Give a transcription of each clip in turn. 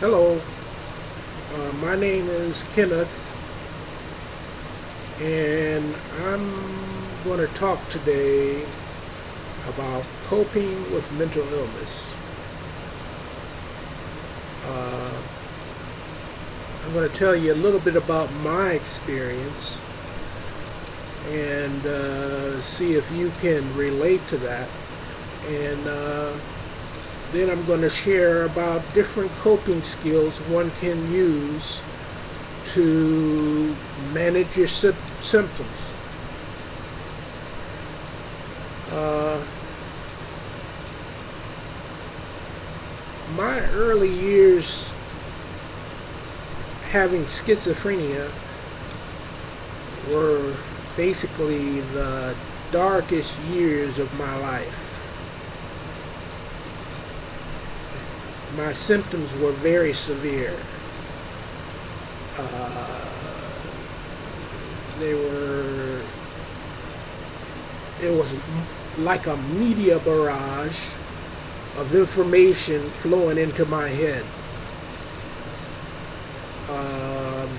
Hello, my name is Kenneth, and I'm going to talk today about coping with mental illness. Uh, I'm going to tell you a little bit about my experience and see if you can relate to that. And then I'm going to share about different coping skills one can use to manage your symptoms. Uh, my early years having schizophrenia were basically the darkest years of my life. My symptoms were very severe. It was like a media barrage of information flowing into my head.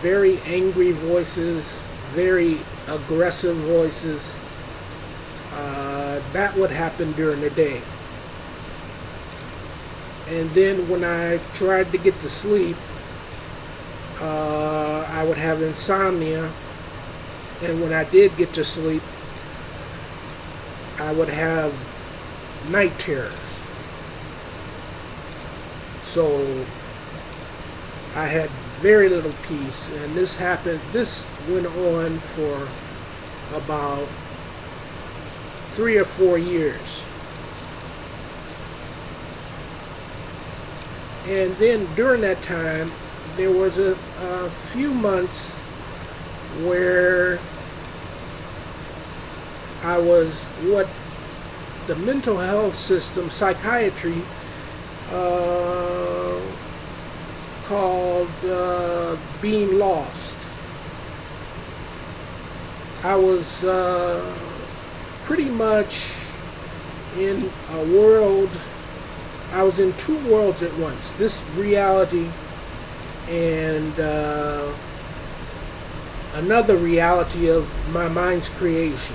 Very angry voices, very aggressive voices. That would happen during the day. And then when I tried to get to sleep, I would have insomnia. And when I did get to sleep, I would have night terrors. So I had very little peace. And this went on for about 3 or 4 years. And then during that time, there was a few months where I was what the mental health system, psychiatry, called being lost. I was pretty much in a world. I was in two worlds at once, this reality and another reality of my mind's creation.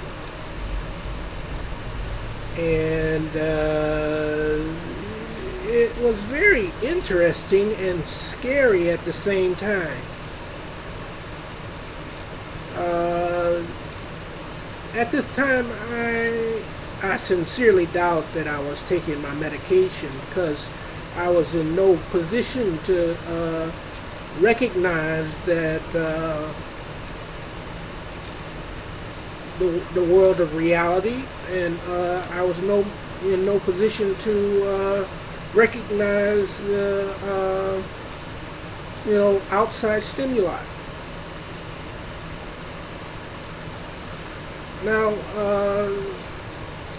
And it was very interesting and scary at the same time. At this time, I sincerely doubt that I was taking my medication because I was in no position to recognize that the world of reality, and I was in no position to recognize outside stimuli. Now,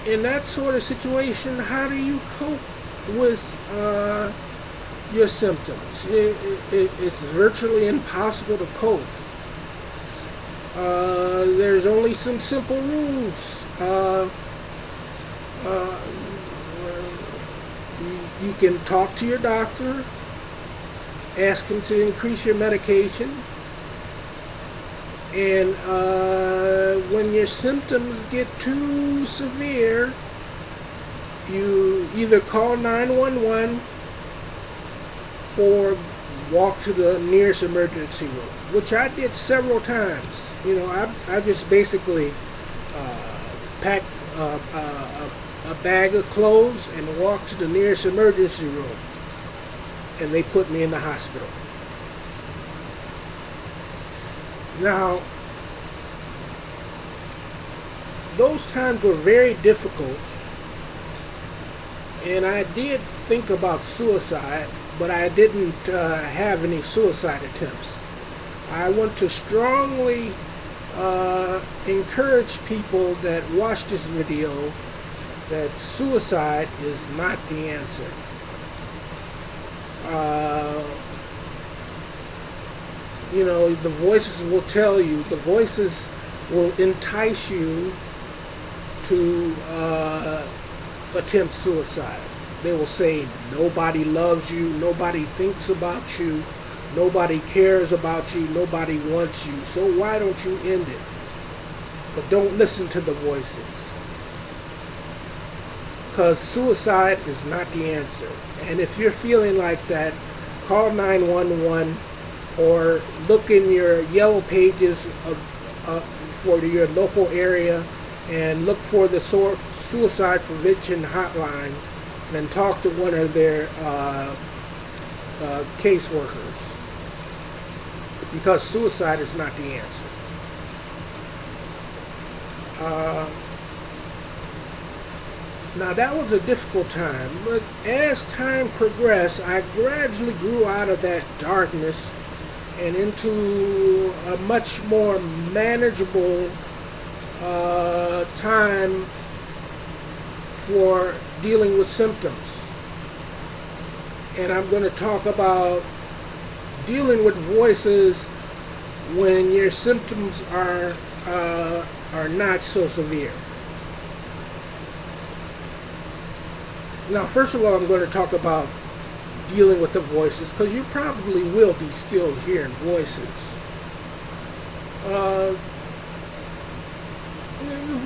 in that sort of situation, how do you cope with your symptoms? It's virtually impossible to cope. There's only some simple rules. You can talk to your doctor, ask him to increase your medication, and when your symptoms get too severe, you either call 911 or walk to the nearest emergency room, which I did several times. I just basically packed a bag of clothes and walked to the nearest emergency room, and they put me in the hospital. Now, those times were very difficult, and I did think about suicide, but I didn't have any suicide attempts. I want to strongly encourage people that watch this video that suicide is not the answer. The voices will tell you, the voices will entice you to attempt suicide. They will say nobody loves you, nobody thinks about you, nobody cares about you, nobody wants you. So why don't you end it? But don't listen to the voices. Because suicide is not the answer. And if you're feeling like that, call 911 or look in your yellow pages for your local area and look for the suicide prevention hotline and talk to one of their caseworkers. Because suicide is not the answer. Now that was a difficult time, but as time progressed, I gradually grew out of that darkness and into a much more manageable time for dealing with symptoms. And I'm going to talk about dealing with voices when your symptoms are not so severe. Now, first of all, I'm going to talk about dealing with the voices, because you probably will be still hearing voices. The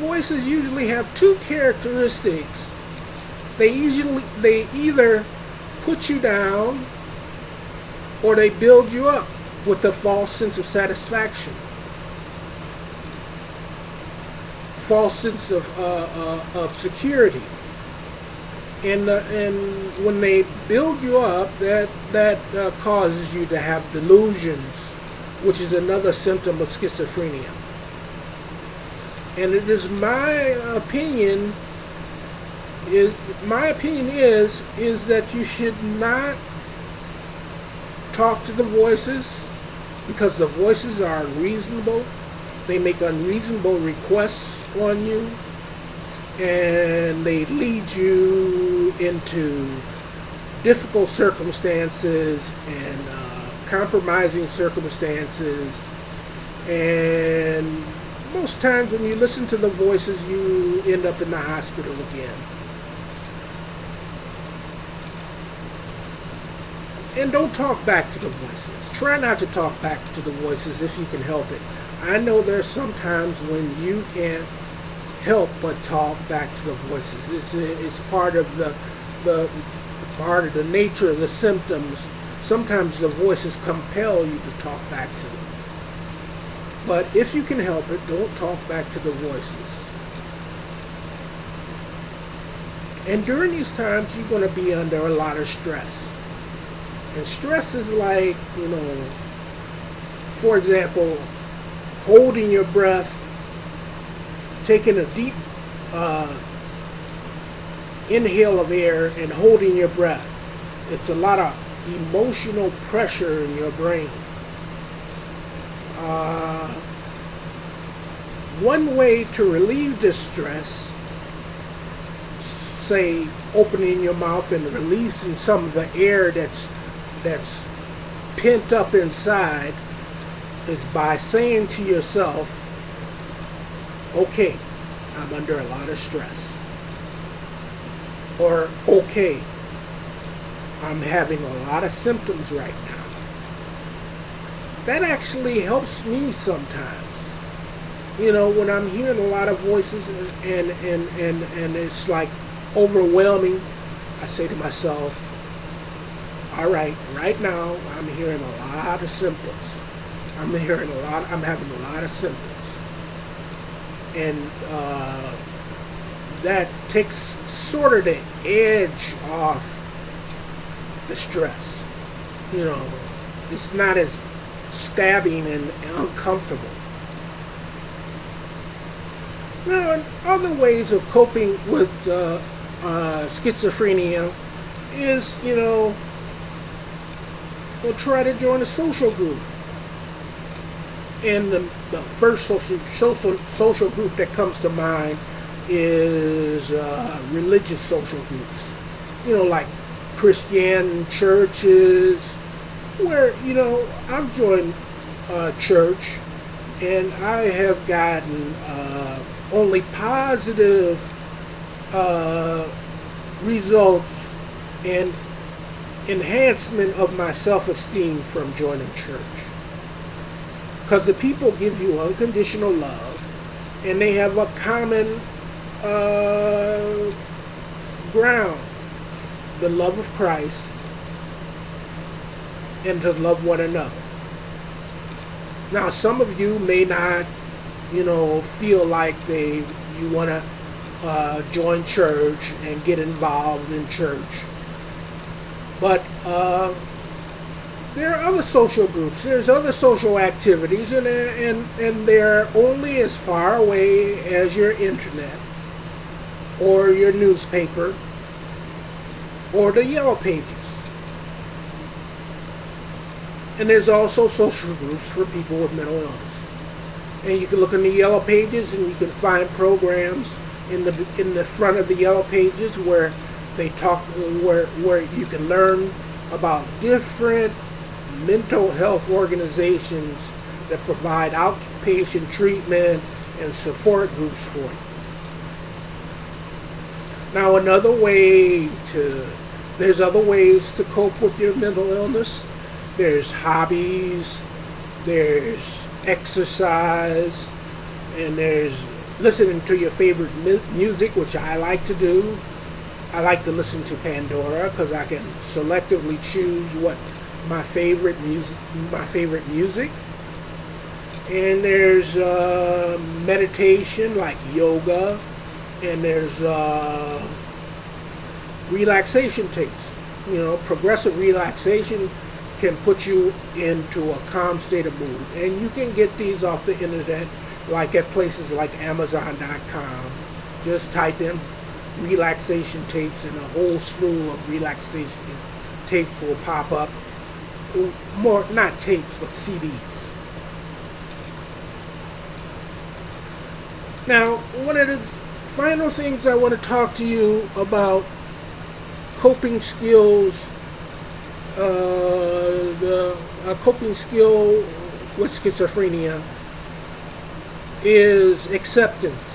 voices usually have two characteristics. They either put you down or they build you up with a false sense of satisfaction, false sense of security. And when they build you up, that causes you to have delusions, which is another symptom of schizophrenia. And it is my opinion is that you should not talk to the voices, because the voices are unreasonable. They make unreasonable requests on you, and they lead you into difficult circumstances and compromising circumstances. And most times when you listen to the voices, you end up in the hospital again. And don't talk back to the voices. Try not to talk back to the voices if you can help it. I know there's sometimes when you can't help but talk back to the voices. It's part of the nature of the symptoms. Sometimes the voices compel you to talk back to them. But if you can help it, don't talk back to the voices. And during these times, you're going to be under a lot of stress. And stress is like, for example, holding your breath, taking a deep inhale of air and holding your breath. It's a lot of emotional pressure in your brain. One way to relieve this stress, say opening your mouth and releasing some of the air that's pent up inside, is by saying to yourself, okay, I'm under a lot of stress. Or, okay, I'm having a lot of symptoms right now. That actually helps me sometimes. When I'm hearing a lot of voices and it's like overwhelming, I say to myself, all right now I'm hearing a lot of symptoms. I'm having a lot of symptoms. And that takes sort of the edge off the stress. It's not as stabbing and uncomfortable. Now, and other ways of coping with schizophrenia is, we'll try to join a social group. And the first social group that comes to mind is religious social groups. Like Christian churches, where, I've joined church and I have gotten only positive results and enhancement of my self-esteem from joining church. Because the people give you unconditional love, and they have a common ground, the love of Christ, and to love one another. Now, some of you may not, feel like you want to join church and get involved in church. But there are other social groups. There's other social activities, and they're only as far away as your internet or your newspaper or the yellow pages. And there's also social groups for people with mental illness. And you can look in the yellow pages, and you can find programs in the front of the yellow pages where they talk, where you can learn about different mental health organizations that provide outpatient treatment and support groups for you. Now, there's other ways to cope with your mental illness. There's hobbies, there's exercise, and there's listening to your favorite music, which I like to do. I like to listen to Pandora because I can selectively choose what my favorite music. And there's meditation like yoga, and there's relaxation tapes. Progressive relaxation can put you into a calm state of mood. And you can get these off the internet, like at places like Amazon.com. Just type in relaxation tapes, and a whole slew of relaxation tapes will pop up. More, not tapes, but CDs. Now, one of the final things I want to talk to you about coping skills, a coping skill with schizophrenia is acceptance.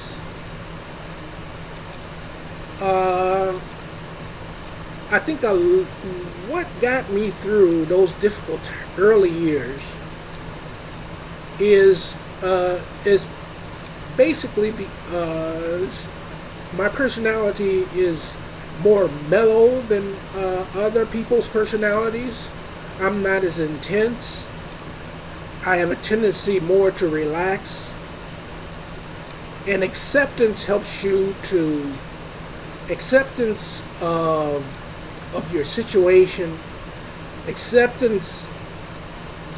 I think what got me through those difficult early years is basically because my personality is more mellow than other people's personalities. I'm not as intense. I have a tendency more to relax. And acceptance helps you to acceptance of your situation, acceptance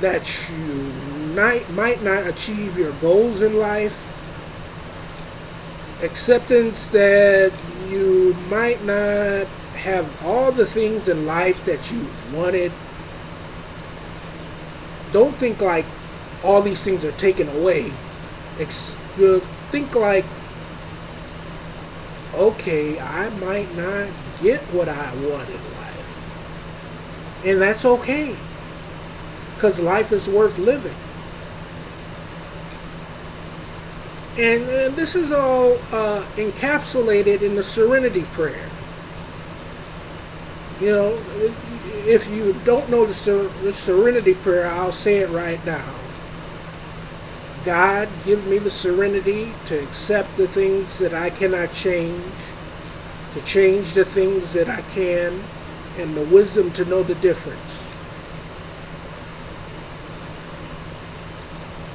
that you might not achieve your goals in life, acceptance that you might not have all the things in life that you wanted. Don't think like all these things are taken away. Think like, okay, I might not get what I want in life. And that's okay. Because life is worth living. And this is all encapsulated in the Serenity Prayer. If you don't know the Serenity Prayer, I'll say it right now. God, give me the serenity to accept the things that I cannot change, to change the things that I can, and the wisdom to know the difference.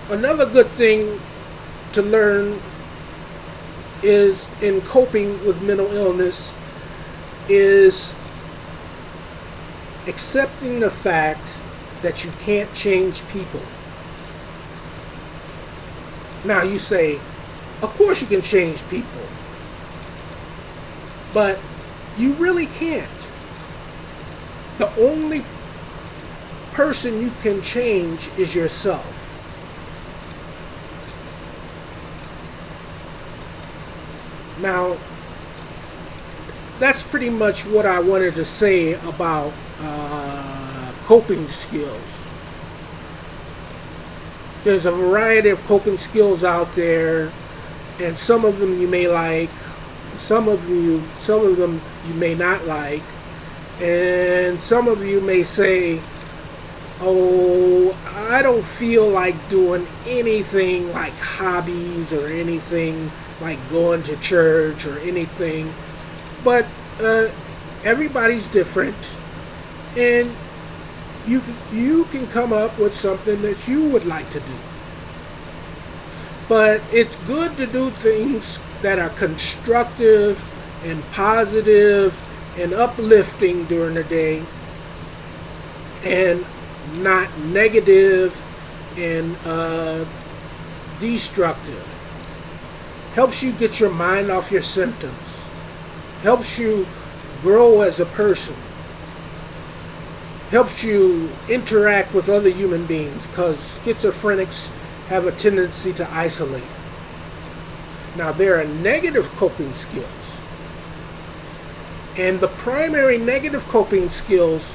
Another good thing to learn is in coping with mental illness is accepting the fact that you can't change people. Now you say, of course you can change people, but you really can't. The only person you can change is yourself. Now, that's pretty much what I wanted to say about coping skills. There's a variety of coping skills out there, and some of them you may like, some of them you may not like, And some of you may say, oh, I don't feel like doing anything like hobbies or anything like going to church or anything. But everybody's different, and you can come up with something that you would like to do. But it's good to do things that are constructive and positive and uplifting during the day, and not negative and destructive. Helps you get your mind off your symptoms. Helps you grow as a person. Helps you interact with other human beings, because schizophrenics have a tendency to isolate. Now, there are negative coping skills. And the primary negative coping skills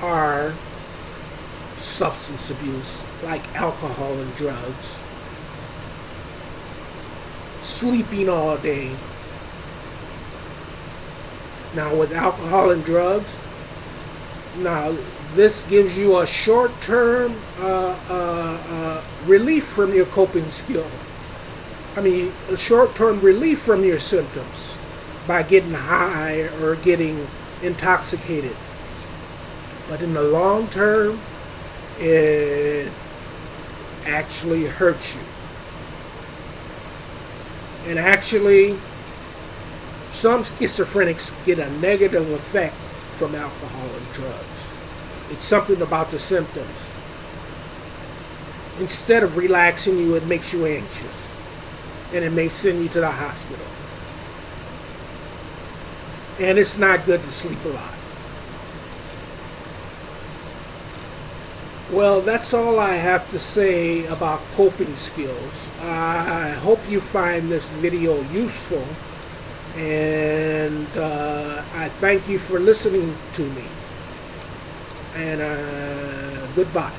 are substance abuse, like alcohol and drugs, sleeping all day. Now, with alcohol and drugs, now this gives you a short-term relief from your coping skill. I mean, a short-term relief from your symptoms by getting high or getting intoxicated. But in the long term, it actually hurts you. And actually, some schizophrenics get a negative effect from alcohol and drugs. It's something about the symptoms. Instead of relaxing you, it makes you anxious. And it may send you to the hospital. And it's not good to sleep a lot. Well, that's all I have to say about coping skills. I hope you find this video useful, and I thank you for listening to me. And goodbye.